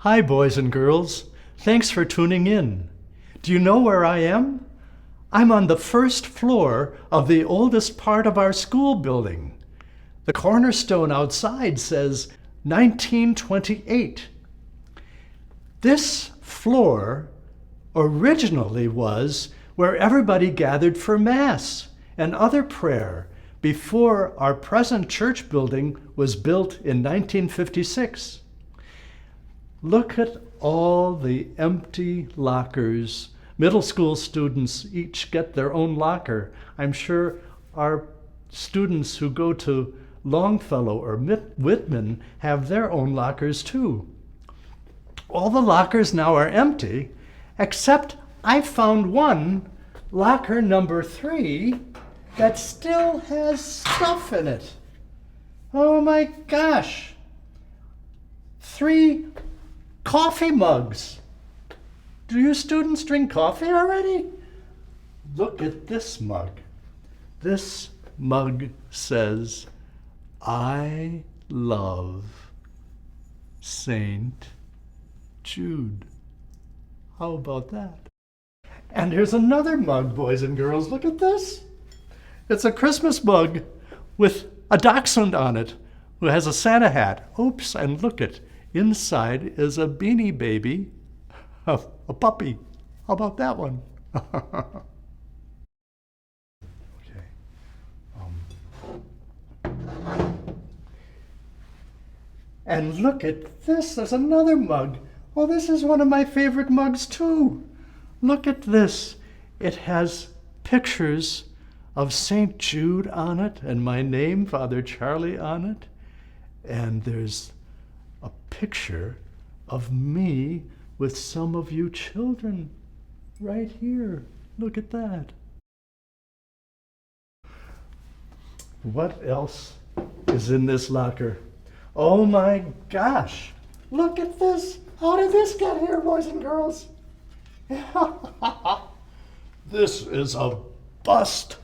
Hi, boys and girls. Thanks for tuning in. Do you know where I am? I'm on the first floor of the oldest part of our school building. The cornerstone outside says 1928. This floor originally was where everybody gathered for Mass and other prayer before our present church building was built in 1956. Look at all the empty lockers. Middle school students each get their own locker. I'm sure our students who go to Longfellow or Whitman have their own lockers too. All the lockers now are empty, except I found one, locker number 3, that still has stuff in it. Oh my gosh. 3 coffee mugs. Do you students drink coffee already? Look at this mug. This mug says, I love Saint Jude. How about that? And here's another mug, boys and girls. Look at this. It's a Christmas mug with a dachshund on it who has a Santa hat. Oops, and look at inside is a Beanie Baby, a puppy. How about that one? Okay. And look at this. There's another mug. Well, this is one of my favorite mugs too. Look at this. It has pictures of St. Jude on it and my name, Father Charlie, on it. And there's a picture of me with some of you children right here. Look at that. What else is in this locker? Oh my gosh, look at this. How did this get here, boys and girls? This is a bust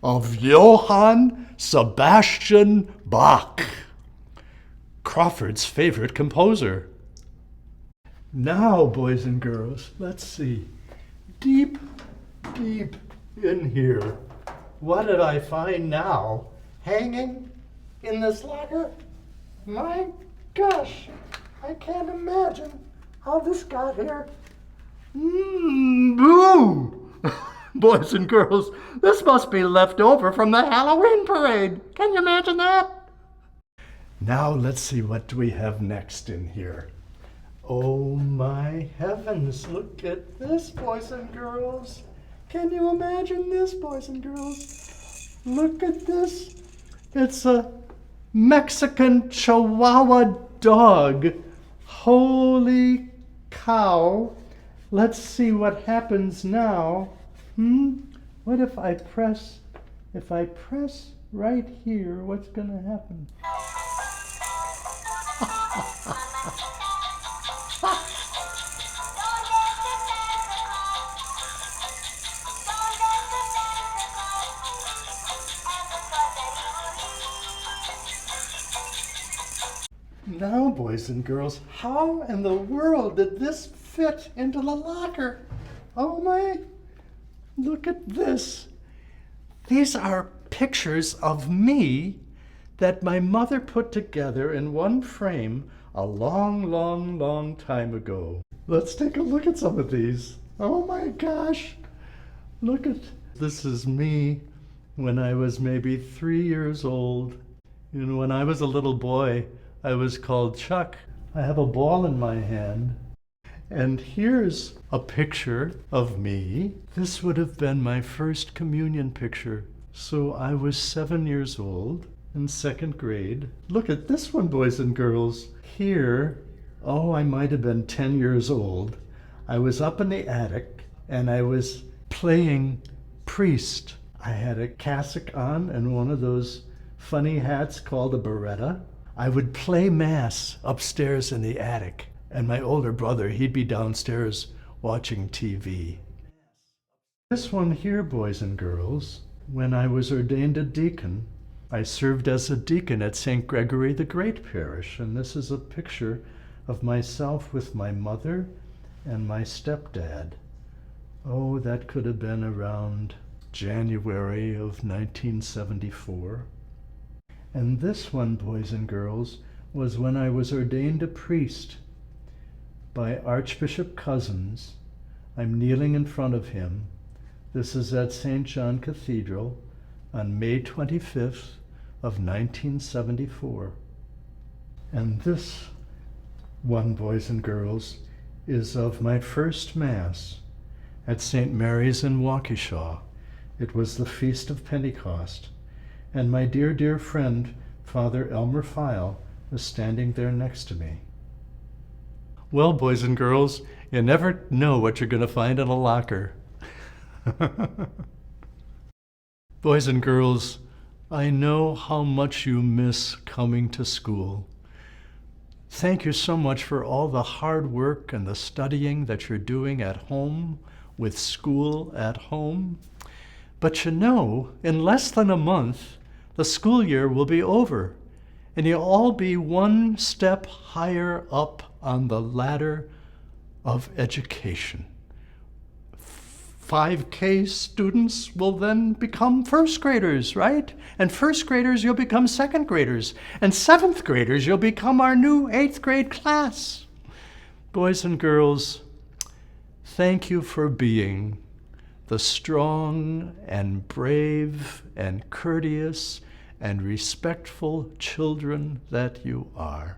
of Johann Sebastian Bach, Crawford's favorite composer. Now, boys and girls, let's see. Deep, deep in here, what did I find now? Hanging in this locker? My gosh, I can't imagine how this got here. Boo! Boys and girls, this must be left over from the Halloween parade. Can you imagine that? Now let's see, what do we have next in here? Oh my heavens, look at this, boys and girls. Can you imagine this, boys and girls? Look at this. It's a Mexican Chihuahua dog. Holy cow. Let's see what happens now. What if I press right here, what's gonna happen? Now, boys and girls, how in the world did this fit into the locker? Oh my, look at this. These are pictures of me that my mother put together in one frame a long, long, long time ago. Let's take a look at some of these. Oh my gosh, look at, this is me when I was maybe 3 years old. You know, when I was a little boy, I was called Chuck. I have a ball in my hand. And here's a picture of me. This would have been my first communion picture. So I was 7 years old in 2nd grade. Look at this one, boys and girls. Here, oh, I might have been 10 years old. I was up in the attic and I was playing priest. I had a cassock on and one of those funny hats called a beretta. I would play Mass upstairs in the attic, and my older brother, he'd be downstairs watching TV. This one here, boys and girls, when I was ordained a deacon, I served as a deacon at St. Gregory the Great Parish, and this is a picture of myself with my mother and my stepdad. Oh, that could have been around January of 1974. And this one, boys and girls, was when I was ordained a priest by Archbishop Cousins. I'm kneeling in front of him. This is at St. John Cathedral on May 25th of 1974. And this one, boys and girls, is of my first Mass at St. Mary's in Waukesha. It was the Feast of Pentecost, and my dear, dear friend, Father Elmer File, was standing there next to me. Well, boys and girls, you never know what you're going to find in a locker. Boys and girls, I know how much you miss coming to school. Thank you so much for all the hard work and the studying that you're doing at home, with school at home. But you know, in less than a month, the school year will be over, and you'll all be one step higher up on the ladder of education. 5K students will then become first graders, right? And first graders, you'll become second graders. And seventh graders, you'll become our new 8th grade class. Boys and girls, thank you for being the strong and brave and courteous and respectful children that you are.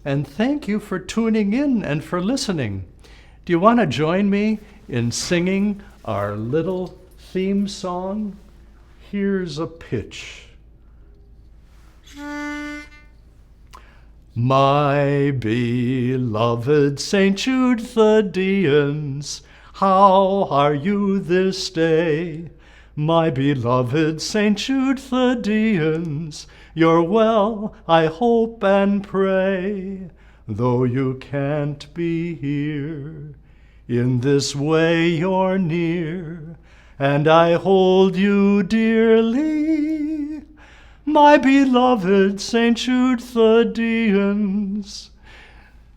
And thank you for tuning in and for listening. Do you want to join me in singing our little theme song? Here's a pitch. My beloved St. Jude the Deans, how are you this day? My beloved St. Jude the Deans, you're well, I hope and pray, though you can't be here. In this way you're near, and I hold you dearly, my beloved St. Jude the Deans.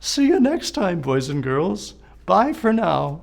See you next time, boys and girls. Bye for now.